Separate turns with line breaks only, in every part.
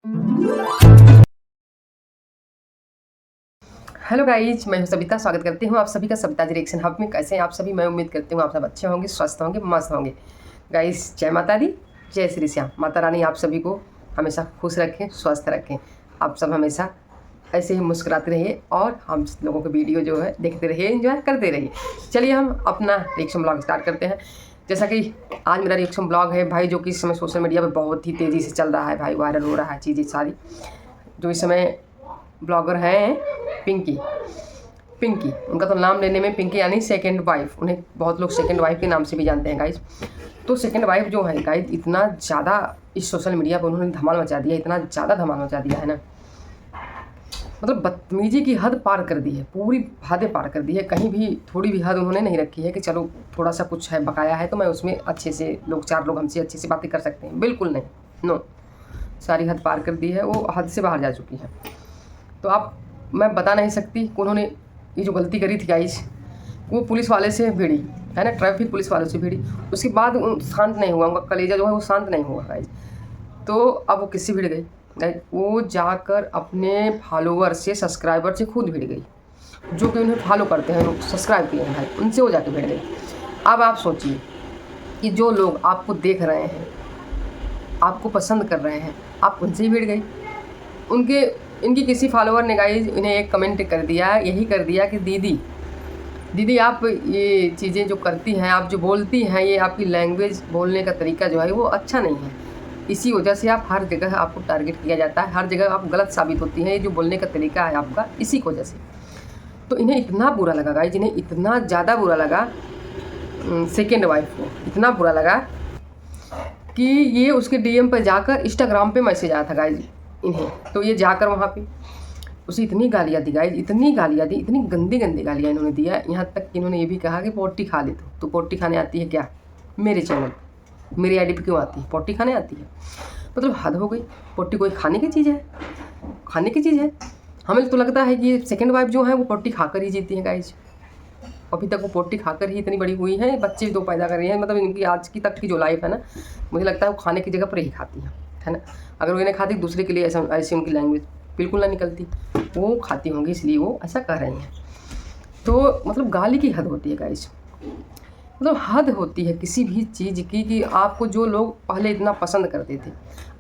Hello guys, मैं हूं सविता। स्वागत करती हूं आप सभी का सविता जी रिएक्शन हब में। कैसे हैं आप सभी? मैं उम्मीद करती हूं आप सब अच्छे होंगे, स्वस्थ होंगे, मस्त होंगे। गाइज, जय माता दी, जय श्री श्याम। माता रानी आप सभी को हमेशा खुश रखें, स्वस्थ रखें। आप सब हमेशा ऐसे ही मुस्कुराते रहिए और हम लोगों के वीडियो जो है देखते रहिए, एंजॉय करते रहिए। चलिए हम अपना रिएक्शन ब्लॉग स्टार्ट करते हैं। जैसा कि आज मेरा रिएक्शन ब्लॉग है भाई, जो कि इस समय सोशल मीडिया पर बहुत ही तेज़ी से चल रहा है भाई, वायरल हो रहा है चीज़ें सारी। जो इस समय ब्लॉगर हैं पिंकी, उनका तो नाम लेने में पिंकी यानी सेकंड वाइफ, उन्हें बहुत लोग सेकंड वाइफ के नाम से भी जानते हैं गाइज। तो सेकंड वाइफ जो है गाइज, इतना ज़्यादा इस सोशल मीडिया पर उन्होंने धमाल मचा दिया, इतना ज़्यादा धमाल मचा दिया है ना, मतलब बदतमीजी की हद पार कर दी है, पूरी हदें पार कर दी है। कहीं भी थोड़ी भी हद उन्होंने नहीं रखी है कि चलो थोड़ा सा कुछ है बकाया है तो मैं उसमें अच्छे से चार लोग हमसे अच्छे से बातें कर सकते हैं। बिल्कुल नहीं, नो, सारी हद पार कर दी है, वो हद से बाहर जा चुकी है। तो आप, मैं बता नहीं सकती कि उन्होंने ये जो गलती करी थी गाइस, वो पुलिस वाले से भिड़ी है ना, ट्रैफिक पुलिस वालों से भिड़ी। उसके बाद शांत नहीं हुआ, उनका कलेजा जो है वो शांत नहीं हुआ गाइस। तो अब वो किससे भिड़ गई? वो जाकर अपने फॉलोवर से, सब्सक्राइबर से खुद भिड़ गई, जो कि उन्हें फॉलो करते हैं, सब्सक्राइब किए हैं भाई, उनसे वो जाके भिड़ गई। अब आप सोचिए कि जो लोग आपको देख रहे हैं, आपको पसंद कर रहे हैं, आप उनसे ही भिड़ गई। उनके इनकी किसी फॉलोवर ने गाइज इन्हें एक कमेंट कर दिया, यही कर दिया कि दीदी आप ये चीज़ें जो करती हैं, आप जो बोलती हैं, ये आपकी लैंग्वेज, बोलने का तरीका जो है वो अच्छा नहीं है। इसी वजह से आप हर जगह आपको टारगेट किया जाता है, हर जगह आप गलत साबित होती हैं, ये जो बोलने का तरीका है आपका, इसी की वजह से। तो इन्हें इतना बुरा लगा गाइज, इन्हें इतना ज़्यादा बुरा लगा, सेकेंड वाइफ को इतना बुरा लगा कि ये उसके डीएम पर जाकर, इंस्टाग्राम पे मैसेज आया था गाइज इन्हें, तो ये जाकर वहाँ पे उसे इतनी गालियाँ दी गाइज, इतनी गालियाँ दी, इतनी गंदी गंदी गालियाँ इन्होंने दिया। यहाँ तक कि इन्होंने ये भी कहा कि पोटी खा ले तो पोटी खाने आती है क्या मेरे चैनल, मेरी आईडी पे क्यों आती है, पोटी खाने आती है? मतलब हद हो गई। पोटी कोई खाने की चीज़ है? खाने की चीज़ है? हमें तो लगता है कि सेकेंड वाइफ जो है वो पोटी खाकर ही जीती है गाइज। अभी तक वो पोटी खाकर ही इतनी बड़ी हुई है, बच्चे दो पैदा कर रही हैं। मतलब इनकी आज की तक की जो लाइफ है ना, मुझे लगता है वो खाने की जगह पर ही खाती है ना। अगर वो इन्हें खाती दूसरे के लिए ऐसी उनकी लैंग्वेज बिल्कुल ना निकलती, वो खाती होंगी इसलिए वो ऐसा कर रही हैं। तो मतलब गाली की हद होती है गाइस, मतलब हद होती है किसी भी चीज़ की, कि आपको जो लोग पहले इतना पसंद करते थे,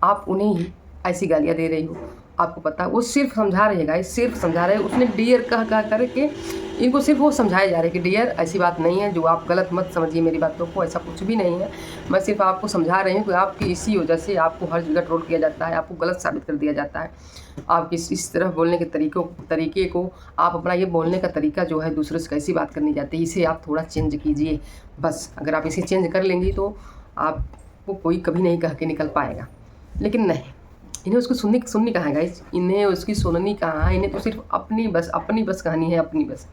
आप उन्हें ही ऐसी गालियाँ दे रही हो। आपको पता है वो सिर्फ समझा रहे हैं गाइस, सिर्फ समझा रहे हैं। उसने डियर कह करके इनको सिर्फ वो समझाया जा रहा है कि डियर ऐसी बात नहीं है, जो आप गलत मत समझिए मेरी बातों को, ऐसा कुछ भी नहीं है। मैं सिर्फ आपको समझा रही हूँ कि आपकी इसी वजह से आपको हर जगह ट्रोल किया जाता है, आपको गलत साबित कर दिया जाता है। आप इस तरह बोलने के तरीके को, आप अपना ये बोलने का तरीका जो है दूसरे से कैसी बात करनी जाती है, इसे आप थोड़ा चेंज कीजिए बस। अगर आप इसे चेंज कर लेंगी तो आपको कोई कभी नहीं कह के निकल पाएगा। लेकिन नहीं, इन्हें उसको सुननी कहाँ है गाइज, इन्हें उसकी सुननी कहाँ है? इन्हें तो सिर्फ अपनी बस कहानी है, अपनी बस।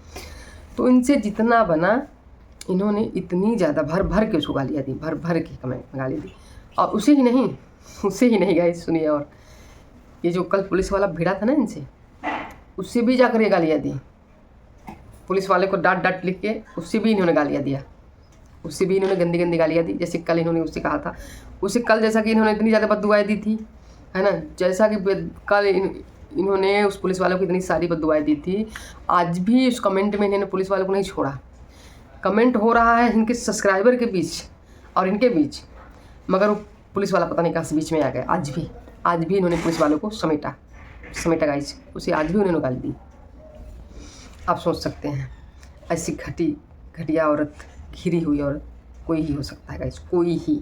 तो इनसे जितना बना, इन्होंने इतनी ज़्यादा भर भर के उसको गालियाँ दी, भर भर के कमेंट में गाली दी। और उससे ही नहीं गाइज, सुनिए। और ये जो कल पुलिस वाला भिड़ा था ना इनसे, उससे भी जाकर ये गालियाँ दी। पुलिस वाले को डांट लिख के उससे भी इन्होंने गालियाँ दिया, उससे भी इन्होंने गंदी गंदी गालियाँ दी। जैसे कल इन्होंने उससे कहा था, उससे कल जैसा कि इन्होंने इतनी ज़्यादा बद्दुआएं दी थी, है ना, जैसा कि कल इन्होंने उस पुलिस वालों को इतनी सारी बद्दुआएं दी थी, आज भी उस कमेंट में इन्होंने पुलिस वालों को नहीं छोड़ा। कमेंट हो रहा है इनके सब्सक्राइबर के बीच और इनके बीच, मगर वो पुलिस वाला पता नहीं कहाँ से बीच में आ गया। आज भी इन्होंने पुलिस वालों को समेटा गाइस, उसे आज भी उन्होंने गाली दी। आप सोच सकते हैं, ऐसी घटिया औरत, घिरी हुई औरत कोई ही हो सकता है गाइस, कोई ही।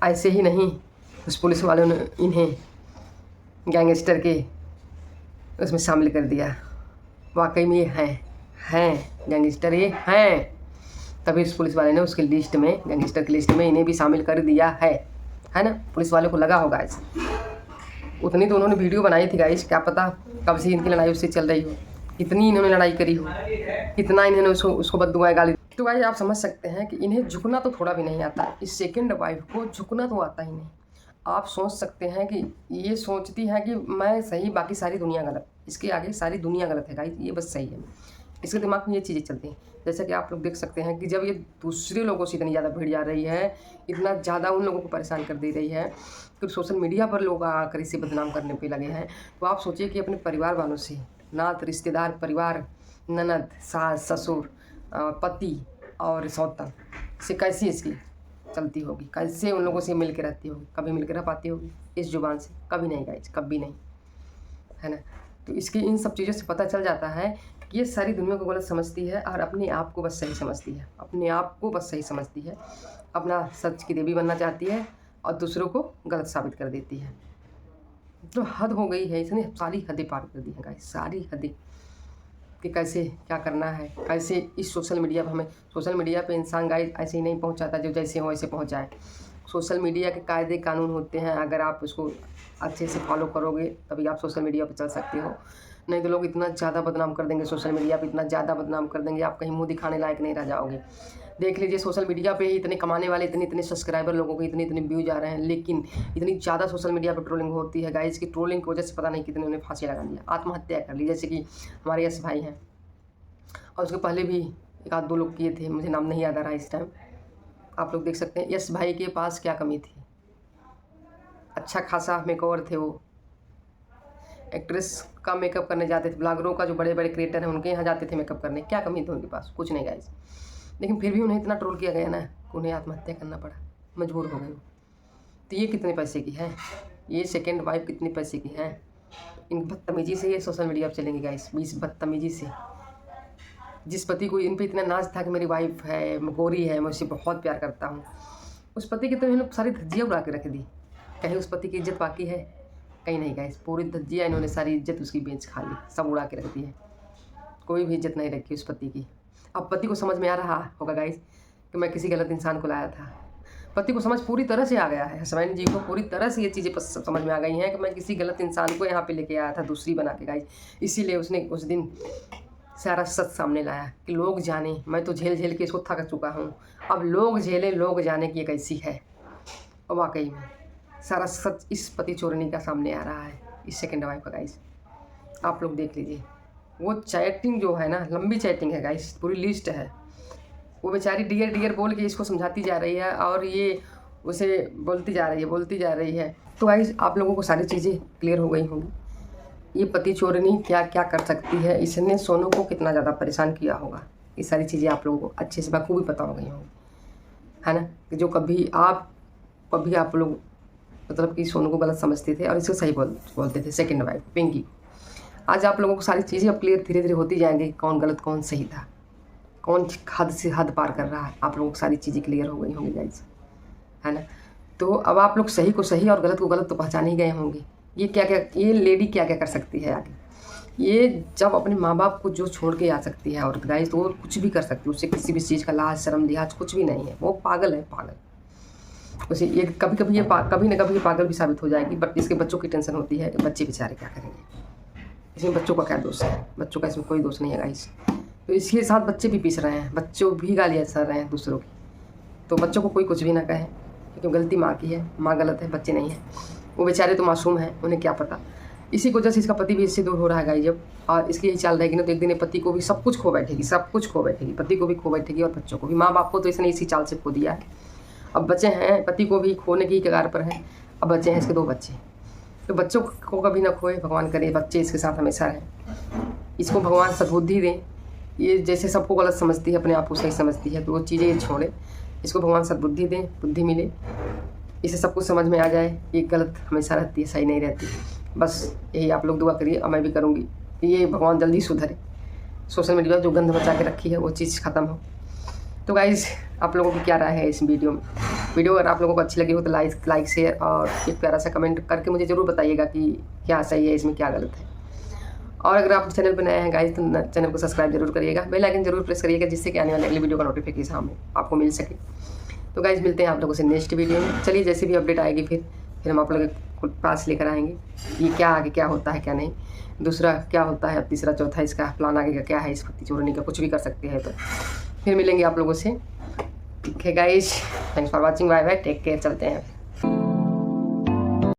ऐसे ही नहीं, उस पुलिस वालों ने इन्हें गैंगस्टर के उसमें शामिल कर दिया। वाकई में ये हैं गैंगस्टर, ये हैं। तभी उस पुलिस वाले ने उसके लिस्ट में, गैंगस्टर की लिस्ट में इन्हें भी शामिल कर दिया है ना। पुलिस वालों को लगा होगा गाइस, उतनी तो उन्होंने वीडियो बनाई थी गाइस, क्या पता कब से इनकी लड़ाई उससे चल रही हो, कितनी इन्होंने लड़ाई करी हो, कितना इन्होंने उसको बद्दुआएं गाली। तो भाई आप समझ सकते हैं कि इन्हें झुकना तो थोड़ा भी नहीं आता। इस सेकंड वाइफ को झुकना तो आता ही नहीं। आप सोच सकते हैं कि ये सोचती है कि मैं सही, बाकी सारी दुनिया गलत, इसके आगे सारी दुनिया गलत है गाइस, ये बस सही है। इसके दिमाग में ये चीज़ें चलती हैं। जैसा कि आप लोग देख सकते हैं कि जब ये दूसरे लोगों से इतनी ज़्यादा भीड़ जा रही है, इतना ज़्यादा उन लोगों को परेशान कर दे रही है कि सोशल मीडिया पर लोग आकर इसे बदनाम करने पे लगे हैं, तो आप सोचिए कि अपने परिवार वालों से, नात रिश्तेदार, परिवार, ननद, सास ससुर, पति और सौतन से कैसी इसकी चलती होगी, कैसे उन लोगों से मिल के रहती होगी। कभी मिल के रह पाती होगी इस जुबान से? कभी नहीं गाइज, कभी नहीं, है ना। तो इसकी इन सब चीज़ों से पता चल जाता है कि ये सारी दुनिया को गलत समझती है और अपने आप को बस सही समझती है, अपने आप को बस सही समझती है, अपना सच की देवी बनना चाहती है और दूसरों को गलत साबित कर देती है। तो हद हो गई है, इसने सारी हदें पार कर दी हैं गाइस, सारी हदें, कि कैसे क्या करना है, कैसे इस सोशल मीडिया पर हमें, सोशल मीडिया पे इंसान गाइस ऐसे ही नहीं पहुंचाता जो जैसे हो वैसे पहुंच जाए। सोशल मीडिया के कायदे कानून होते हैं, अगर आप उसको अच्छे से फॉलो करोगे तभी आप सोशल मीडिया पर चल सकते हो, नहीं तो लोग इतना ज़्यादा बदनाम कर देंगे, सोशल मीडिया पे इतना ज़्यादा बदनाम कर देंगे, आप कहीं मुंह दिखाने लायक नहीं रह जाओगे। देख लीजिए सोशल मीडिया पे ही इतने कमाने वाले, इतने सब्सक्राइबर लोगों को इतने व्यूज आ रहे हैं, लेकिन इतनी ज़्यादा सोशल मीडिया पर ट्रोलिंग होती है गाइस की ट्रोलिंग की वजह से पता नहीं कितने उन्हें फांसी लगा लिया, आत्महत्या कर ली। जैसे कि हमारे यश भाई हैं, और उसके पहले भी एक आध दो लोग किए थे, मुझे नाम नहीं याद आ रहा है इस टाइम। आप लोग देख सकते हैं यश भाई के पास क्या कमी थी, अच्छा खासा मेकओवर थे, वो एक्ट्रेस का मेकअप करने जाते थे, ब्लॉगरों का जो बड़े बड़े क्रिएटर हैं उनके यहाँ जाते थे मेकअप करने, क्या कमी थी उनके पास? कुछ नहीं गाइस, लेकिन फिर भी उन्हें इतना ट्रोल किया गया ना, उन्हें आत्महत्या करना पड़ा, मजबूर हो गए। तो ये कितने पैसे की है, ये सेकेंड वाइफ कितने पैसे की है? इन बदतमीजी से ये सोशल मीडिया पर चलेंगे गाइस, बीस बदतमीजी से। जिस पति को इन पे इतना नाज था कि मेरी वाइफ है, गोरी है, मैं उससे बहुत प्यार करता हूँ, उस पति की तो इन्होंने सारी धज्जियाँ उड़ा के रख दी। कहीं उस पति की इज्जत बाकी है? कहीं नहीं गाइस, पूरी धज्जियाँ इन्होंने सारी इज्जत उसकी बेच खा ली, सब उड़ा के रख दी है, कोई भी इज्जत नहीं रखी उस पति की। अब पति को समझ में आ रहा होगा गाइस कि मैं किसी गलत इंसान को लाया था, पति को समझ पूरी तरह से आ गया है, हसबैंड जी को पूरी तरह से ये चीज़ें समझ में आ गई हैं कि मैं किसी गलत इंसान को यहाँ पे लेके आया था, दूसरी बना के गाइस। इसीलिए उसने उस दिन सारा सच सामने लाया कि लोग जाने, मैं तो झेल झेल के इसको थक चुका हूँ, अब लोग झेले, लोग जाने की ये कैसी है। और वाकई में सारा सच इस पति चोरनी का सामने आ रहा है, इस सेकेंड वाइफ का गाइस। आप लोग देख लीजिए, वो चैटिंग जो है ना, लंबी चैटिंग है गाइस, पूरी लिस्ट है। वो बेचारी डियर डियर बोल के इसको समझाती जा रही है और ये उसे बोलती जा रही है। तो गाइस आप लोगों को सारी चीज़ें क्लियर हो गई होंगी, ये पति चोरनी क्या क्या कर सकती है, इसने सोनू को कितना ज़्यादा परेशान किया होगा, ये सारी चीज़ें आप लोगों को अच्छे से बखूबी पता हो गई होंगी, है ना। कि जो कभी आप लोग मतलब कि सोनू को गलत समझते थे और इसको सही बोलते थे, सेकंड वाइफ पिंकी। आज आप लोगों को सारी चीज़ें अब क्लियर धीरे धीरे होती जाएंगी, कौन गलत कौन सही था, कौन हद से हद पार कर रहा है, आप लोगों को सारी चीज़ें क्लियर हो गई होंगी गाइस, है ना। तो अब आप लोग सही को सही और गलत को गलत तो पहचान ही गए होंगे। ये लेडी क्या क्या कर सकती है आगे, ये जब अपने माँ बाप को जो छोड़ के आ सकती है औरत गाइस, तो वो कुछ भी कर सकती है, उससे किसी भी चीज़ का लाज शर्म लिहाज कुछ भी नहीं है, वो पागल है, पागल। उसे ये कभी न कभी ये पागल भी साबित हो जाएगी, बट इसके बच्चों की टेंशन होती है कि बच्चे बेचारे क्या करेंगे, इसमें बच्चों का क्या दोष है, बच्चों का इसमें कोई दोष नहीं है गाइस। तो इसके साथ बच्चे भी पीस रहे हैं, बच्चों भी गालियाँ सह रहे हैं दूसरों की, तो बच्चों को कोई कुछ भी ना कहे, क्योंकि गलती माँ की है, माँ गलत है, बच्चे नहीं हैं, वो बेचारे तो मासूम हैं, उन्हें क्या पता। इसी की वजह से इसका पति भी इससे दूर हो रहा है गाइस। जब और इसकी यही चाल रहेगी ना, तो एक दिन पति को भी सब कुछ खो बैठेगी, पति को भी खो बैठेगी और बच्चों को भी। माँ बाप को तो इसने इसी चाल से खो दिया है, अब बच्चे हैं, पति को भी खोने की कगार पर है, अब बच्चे हैं इसके 2 बच्चे, तो बच्चों को कभी ना खोए, भगवान करे बच्चे इसके साथ हमेशा रहें, इसको भगवान सद्बुद्धि दें। ये जैसे सबको गलत समझती है, अपने आप को सही समझती है, तो वो चीज़ें छोड़े, इसको भगवान सद्बुद्धि दें, बुद्धि मिले, इसे सब कुछ समझ में आ जाए, ये गलत हमेशा रहती है, सही नहीं रहती। बस यही आप लोग दुआ करिए और मैं भी करूँगी, ये भगवान जल्दी सुधरे, सोशल मीडिया जो गंद बचा के रखी है वो चीज़ ख़त्म हो। तो गाइज़ आप लोगों की क्या राय है इस वीडियो में? वीडियो अगर आप लोगों को अच्छी लगी हो तो लाइक शेयर और एक प्यारा सा कमेंट करके मुझे ज़रूर बताइएगा कि क्या सही है, इसमें क्या गलत है। और अगर आप चैनल पर नए हैं गाइस तो चैनल को सब्सक्राइब जरूर करिएगा, बेल आइकन जरूर प्रेस करिएगा, जिससे कि आने वाले अगली वीडियो का नोटिफिकेशन हमें आपको मिल सके। तो गाइस मिलते हैं आप लोगों से नेक्स्ट वीडियो में। चलिए जैसे भी अपडेट आएगी फिर हम आप लोगों के पास लेकर आएंगे, ये क्या आगे क्या होता है क्या नहीं, दूसरा क्या होता है, अब तीसरा चौथा इसका प्लान आगे का क्या है, इस पति चोरनी का कुछ भी कर सकते हैं। तो फिर मिलेंगे आप लोगों से, ठीक है guys, thanks for watching, bye bye, take care, चलते हैं।